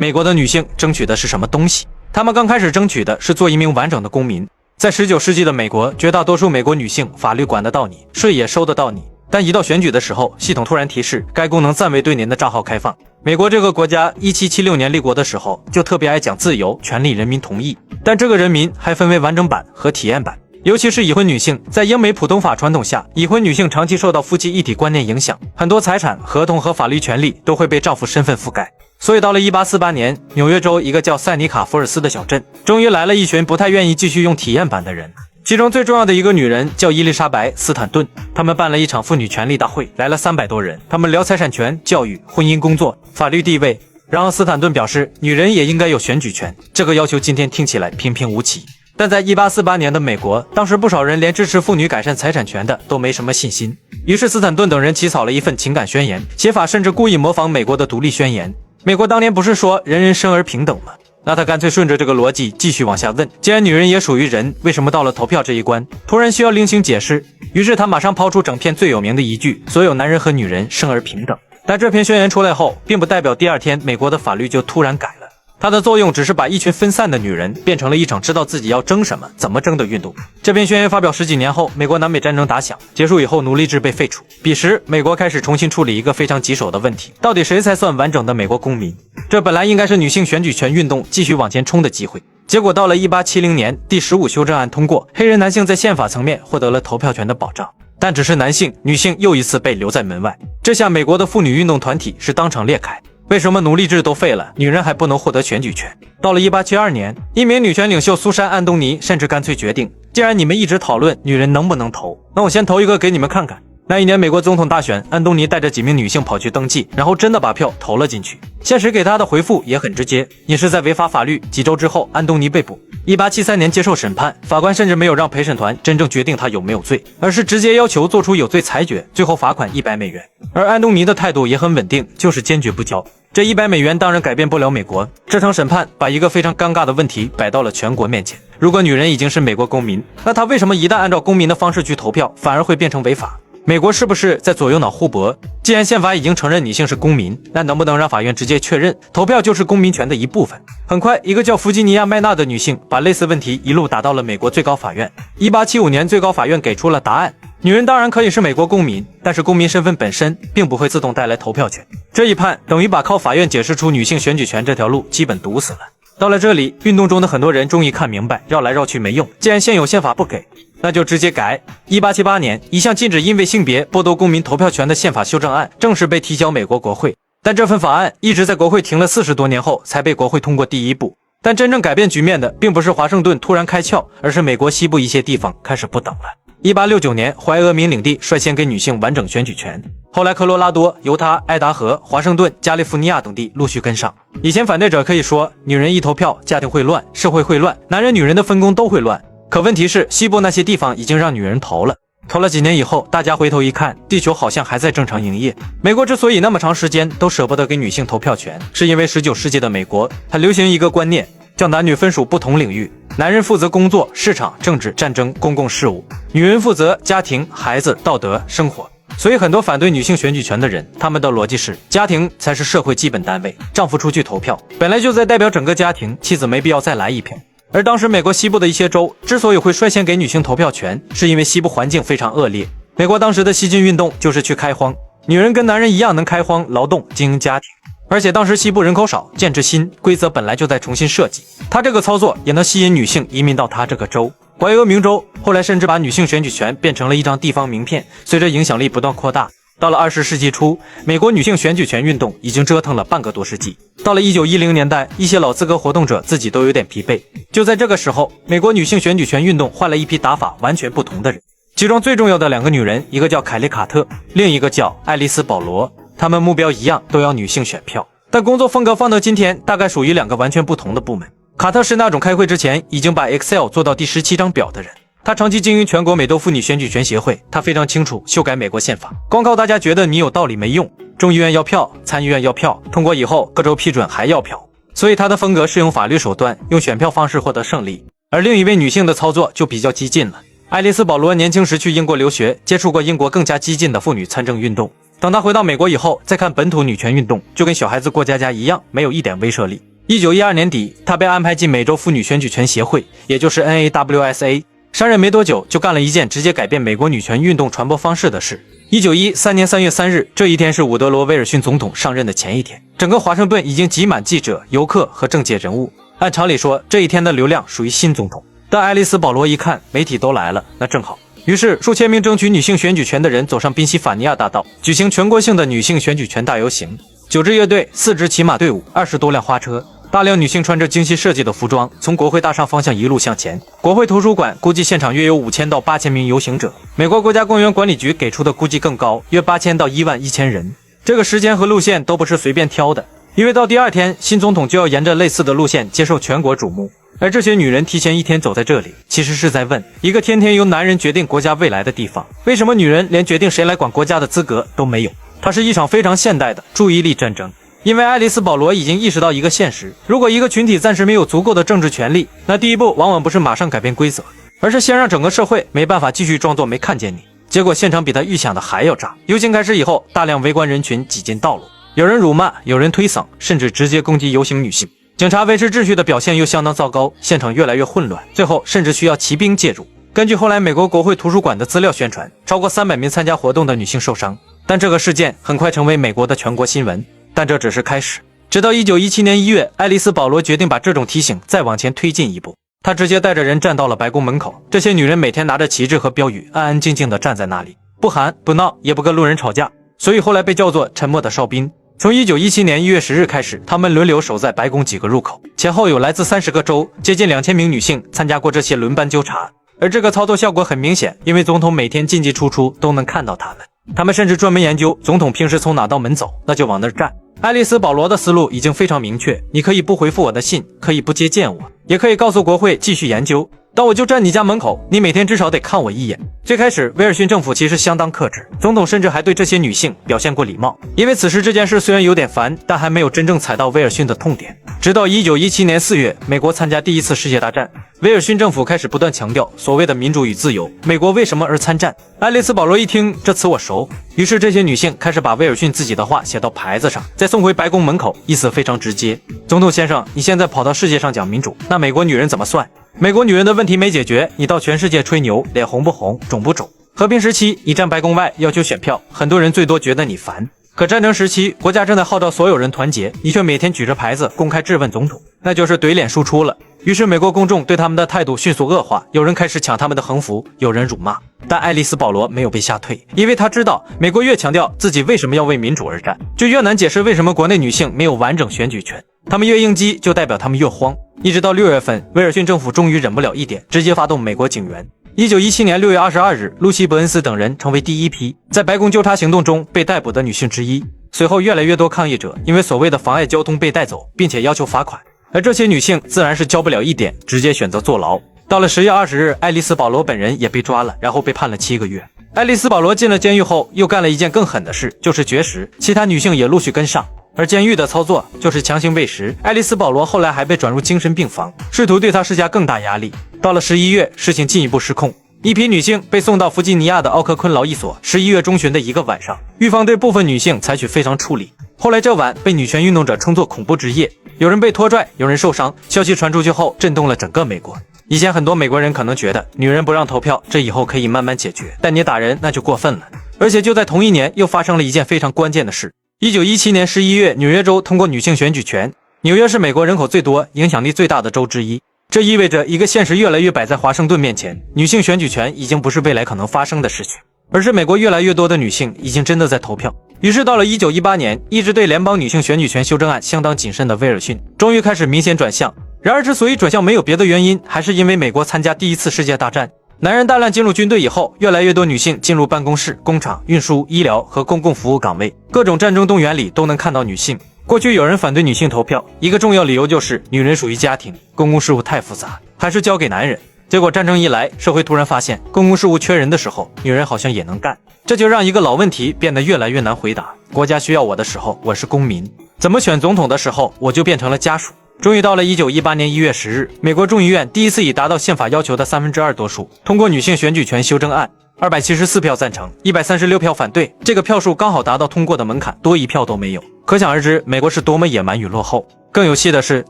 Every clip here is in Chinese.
美国的女性争取的是什么东西？她们刚开始争取的是做一名完整的公民。在19世纪的美国，绝大多数美国女性法律管得到你，税也收得到你，但一到选举的时候，系统突然提示该功能暂未对您的账号开放。美国这个国家1776年立国的时候，就特别爱讲自由、权利、人民同意，但这个人民还分为完整版和体验版。尤其是已婚女性，在英美普通法传统下，已婚女性长期受到夫妻一体观念影响，很多财产、合同和法律权利都会被丈夫身份覆盖。所以到了1848年，纽约州一个叫塞尼卡福尔斯的小镇，终于来了一群不太愿意继续用体验版的人。其中最重要的一个女人叫伊丽莎白·斯坦顿，他们办了一场妇女权利大会，来了300多人，他们聊财产权、教育、婚姻、工作、法律地位。然后斯坦顿表示，女人也应该有选举权，这个要求今天听起来平平无奇。但在1848年的美国，当时不少人连支持妇女改善财产权的都没什么信心。于是斯坦顿等人起草了一份情感宣言，写法甚至故意模仿美国的独立宣言。美国当年不是说人人生而平等吗？那他干脆顺着这个逻辑继续往下问，既然女人也属于人，为什么到了投票这一关，突然需要另行解释？于是他马上抛出整篇最有名的一句：所有男人和女人生而平等。但这篇宣言出来后，并不代表第二天美国的法律就突然改了。它的作用只是把一群分散的女人变成了一场知道自己要争什么、怎么争的运动。这篇宣言发表10几年后，美国南北战争打响，结束以后奴隶制被废除。彼时，美国开始重新处理一个非常棘手的问题：到底谁才算完整的美国公民？这本来应该是女性选举权运动继续往前冲的机会。结果到了1870年，第15修正案通过，黑人男性在宪法层面获得了投票权的保障。但只是男性，女性又一次被留在门外。这下美国的妇女运动团体是当场裂开。为什么奴隶制都废了，女人还不能获得选举权？到了1872年，一名女权领袖苏珊·安东尼甚至干脆决定，既然你们一直讨论女人能不能投，那我先投一个给你们看看。那一年美国总统大选，安东尼带着几名女性跑去登记，然后真的把票投了进去。现实给他的回复也很直接，你是在违法法律。几周之后，安东尼被捕。1873年接受审判，法官甚至没有让陪审团真正决定他有没有罪，而是直接要求做出有罪裁决，最后罚款$100。而安东尼的态度也很稳定，就是坚决不交。这$100当然改变不了美国。这场审判把一个非常尴尬的问题摆到了全国面前：如果女人已经是美国公民，那她为什么一旦按照公民的方式去投票，反而会变成违法？美国是不是在左右脑互搏？既然宪法已经承认女性是公民，那能不能让法院直接确认投票就是公民权的一部分？很快，一个叫弗吉尼亚·麦纳的女性把类似问题一路打到了美国最高法院。1875年，最高法院给出了答案：女人当然可以是美国公民，但是公民身份本身并不会自动带来投票权。这一判等于把靠法院解释出女性选举权这条路基本堵死了。到了这里，运动中的很多人终于看明白，绕来绕去没用，既然现有宪法不给，那就直接改。1878年，一项禁止因为性别剥夺公民投票权的宪法修正案正式被提交美国国会，但这份法案一直在国会停了40多年后才被国会通过第一步。但真正改变局面的并不是华盛顿突然开窍，而是美国西部一些地方开始不等了。1869年，怀俄明领地率先给女性完整选举权，后来科罗拉多、犹他、爱达荷、华盛顿、加利福尼亚等地陆续跟上。以前反对者可以说，女人一投票，家庭会乱，社会会乱，男人女人的分工都会乱。可问题是，西部那些地方已经让女人投了几年以后，大家回头一看，地球好像还在正常营业。美国之所以那么长时间都舍不得给女性投票权，是因为19世纪的美国它流行一个观念，叫男女分属不同领域，男人负责工作、市场、政治、战争、公共事务，女人负责家庭、孩子、道德、生活。所以很多反对女性选举权的人，他们的逻辑是，家庭才是社会基本单位，丈夫出去投票本来就在代表整个家庭，妻子没必要再来一票。而当时美国西部的一些州之所以会率先给女性投票权，是因为西部环境非常恶劣。美国当时的西进运动就是去开荒，女人跟男人一样能开荒劳动经营家庭，而且当时西部人口少，建制新，规则本来就在重新设计，他这个操作也能吸引女性移民到他这个州。怀俄明州后来甚至把女性选举权变成了一张地方名片，随着影响力不断扩大。到了20世纪初，美国女性选举权运动已经折腾了半个多世纪。到了1910年代，一些老资格活动者自己都有点疲惫。就在这个时候，美国女性选举权运动换了一批打法完全不同的人，其中最重要的2个女人，一个叫凯莉·卡特，另一个叫爱丽丝·保罗。她们目标一样，都要女性选票，但工作风格放到今天，大概属于2个完全不同的部门。卡特是那种开会之前已经把 Excel 做到第17张表的人。他长期经营全国美洲妇女选举权协会，他非常清楚修改美国宪法光靠大家觉得你有道理没用，众议院要票，参议院要票，通过以后各州批准还要票，所以他的风格是用法律手段，用选票方式获得胜利。而另一位女性的操作就比较激进了。爱丽丝·保罗年轻时去英国留学，接触过英国更加激进的妇女参政运动，等她回到美国以后，再看本土女权运动，就跟小孩子过家家一样，没有一点威慑力。1912年底，他被安排进美洲妇女选举权协会，也就是 NAWSA。上任没多久，就干了一件直接改变美国女权运动传播方式的事。1913年3月3日，这一天是伍德罗·威尔逊总统上任的前一天，整个华盛顿已经挤满记者、游客和政界人物。按常理说，这一天的流量属于新总统，但爱丽丝·保罗一看媒体都来了，那正好。于是，数千名争取女性选举权的人走上宾夕法尼亚大道，举行全国性的女性选举权大游行。9支乐队、4支骑马队伍、20多辆花车。大量女性穿着精心设计的服装，从国会大厦方向一路向前。国会图书馆估计现场约有5000到8000名游行者，美国国家公园管理局给出的估计更高，约8000到11000人。这个时间和路线都不是随便挑的，因为到第二天，新总统就要沿着类似的路线接受全国瞩目。而这些女人提前一天走在这里，其实是在问一个天天由男人决定国家未来的地方，为什么女人连决定谁来管国家的资格都没有？它是一场非常现代的注意力战争。因为爱丽丝·保罗已经意识到一个现实，如果一个群体暂时没有足够的政治权利，那第一步往往不是马上改变规则，而是先让整个社会没办法继续装作没看见你。结果现场比他预想的还要炸。游行开始以后，大量围观人群挤进道路，有人辱骂，有人推搡，甚至直接攻击游行女性。警察维持秩序的表现又相当糟糕，现场越来越混乱，最后甚至需要骑兵介入。根据后来美国国会图书馆的资料宣传，超过300名参加活动的女性受伤。但这个事件很快成为美国的全国新闻。但这只是开始，直到1917年1月，爱丽丝·保罗决定把这种提醒再往前推进一步。她直接带着人站到了白宫门口，这些女人每天拿着旗帜和标语，安安静静地站在那里，不喊不闹，也不跟路人吵架，所以后来被叫做沉默的哨兵。从1917年1月10日开始，他们轮流守在白宫几个入口，前后有来自30个州，接近2000名女性参加过这些轮班纠察。而这个操作效果很明显，因为总统每天进进出出都能看到他们。他们甚至专门研究总统平时从哪道门走，那就往那儿站。爱丽丝·保罗的思路已经非常明确，你可以不回复我的信，可以不接见我，也可以告诉国会继续研究，但我就站你家门口，你每天至少得看我一眼。最开始，威尔逊政府其实相当克制，总统甚至还对这些女性表现过礼貌，因为此时这件事虽然有点烦，但还没有真正踩到威尔逊的痛点。直到1917年4月，美国参加第一次世界大战，威尔逊政府开始不断强调所谓的民主与自由，美国为什么而参战？爱丽丝·保罗一听，这词我熟，于是这些女性开始把威尔逊自己的话写到牌子上，再送回白宫门口，意思非常直接。总统先生，你现在跑到世界上讲民主，那美国女人怎么算？美国女人的问题没解决，你到全世界吹牛，脸红不红，肿不肿？和平时期，你站白宫外要求选票，很多人最多觉得你烦。可战争时期，国家正在号召所有人团结，你却每天举着牌子公开质问总统，那就是怼脸输出了。于是美国公众对他们的态度迅速恶化，有人开始抢他们的横幅，有人辱骂。但爱丽丝·保罗没有被吓退，因为她知道美国越强调自己为什么要为民主而战，就越难解释为什么国内女性没有完整选举权。他们越应激，就代表他们越慌。一直到6月份，威尔逊政府终于忍不了一点，直接发动美国警员。1917年6月22日，露西·伯恩斯等人成为第一批在白宫纠察行动中被逮捕的女性之一。随后，越来越多抗议者因为所谓的妨碍交通被带走，并且要求罚款。而这些女性自然是交不了一点，直接选择坐牢。到了10月20日，爱丽丝·保罗本人也被抓了，然后被判了7个月。爱丽丝·保罗进了监狱后，又干了一件更狠的事，就是绝食，其他女性也陆续跟上。而监狱的操作就是强行喂食。爱丽丝·保罗后来还被转入精神病房，试图对她施加更大压力。到了11月，事情进一步失控。一批女性被送到弗吉尼亚的奥克昆劳役所。11月中旬的一个晚上，狱方对部分女性采取非常处理。后来这晚被女权运动者称作恐怖之夜，有人被拖拽，有人受伤。消息传出去后，震动了整个美国。以前很多美国人可能觉得女人不让投票，这以后可以慢慢解决，但你打人那就过分了。而且就在同一年，又发生了一件非常关键的事。1917年11月，纽约州通过女性选举权。纽约是美国人口最多、影响力最大的州之一。这意味着一个现实越来越摆在华盛顿面前，女性选举权已经不是未来可能发生的事情，而是美国越来越多的女性已经真的在投票。于是到了1918年，一直对联邦女性选举权修正案相当谨慎的威尔逊，终于开始明显转向。然而之所以转向没有别的原因，还是因为美国参加第一次世界大战，男人大量进入军队以后，越来越多女性进入办公室、工厂、运输、医疗和公共服务岗位，各种战争动员里都能看到女性。过去有人反对女性投票，一个重要理由就是女人属于家庭，公共事务太复杂，还是交给男人。结果战争一来，社会突然发现公共事务缺人的时候，女人好像也能干，这就让一个老问题变得越来越难回答。国家需要我的时候，我是公民；怎么选总统的时候，我就变成了家属。终于到了1918年1月10日，美国众议院第一次以达到宪法要求的2/3多数通过女性选举权修正案，274票赞成，136票反对，这个票数刚好达到通过的门槛，多一票都没有。可想而知，美国是多么野蛮与落后。更有戏的是，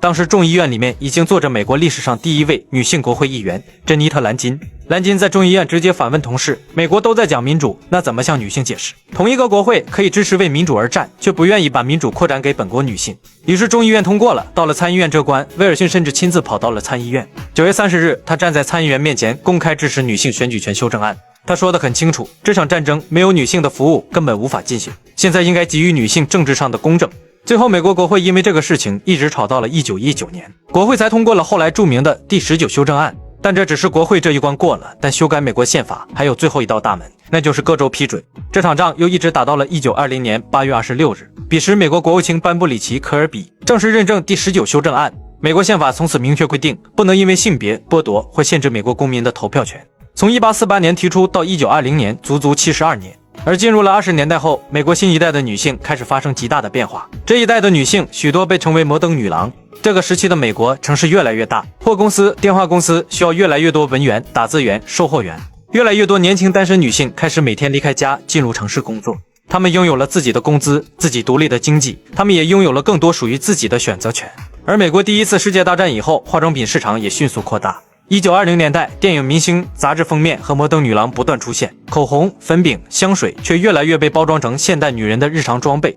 当时众议院里面已经坐着美国历史上第一位女性国会议员珍妮特·兰金。兰金在众议院直接反问同事：“美国都在讲民主，那怎么向女性解释？同一个国会可以支持为民主而战，却不愿意把民主扩展给本国女性。”于是众议院通过了。到了参议院这关，威尔逊甚至亲自跑到了参议院。9月30日，他站在参议员面前公开支持女性选举权修正案。他说得很清楚，这场战争没有女性的服务根本无法进行，现在应该给予女性政治上的公正。最后，美国国会因为这个事情一直吵到了1919年，国会才通过了后来著名的第19修正案。但这只是国会这一关过了，但修改美国宪法还有最后一道大门，那就是各州批准。这场仗又一直打到了1920年8月26日，彼时美国国务卿班布里奇·科尔比正式认证第19修正案。美国宪法从此明确规定，不能因为性别剥夺或限制美国公民的投票权。从1848年提出到1920年，足足72年。而进入了20年代后，美国新一代的女性开始发生极大的变化。这一代的女性许多被称为摩登女郎。这个时期的美国，城市越来越大，货公司、电话公司需要越来越多文员、打字员、售货员。越来越多年轻单身女性开始每天离开家进入城市工作。她们拥有了自己的工资，自己独立的经济，她们也拥有了更多属于自己的选择权。而美国第一次世界大战以后，化妆品市场也迅速扩大。1920年代，电影明星、杂志封面和摩登女郎不断出现，口红、粉饼、香水却越来越被包装成现代女人的日常装备。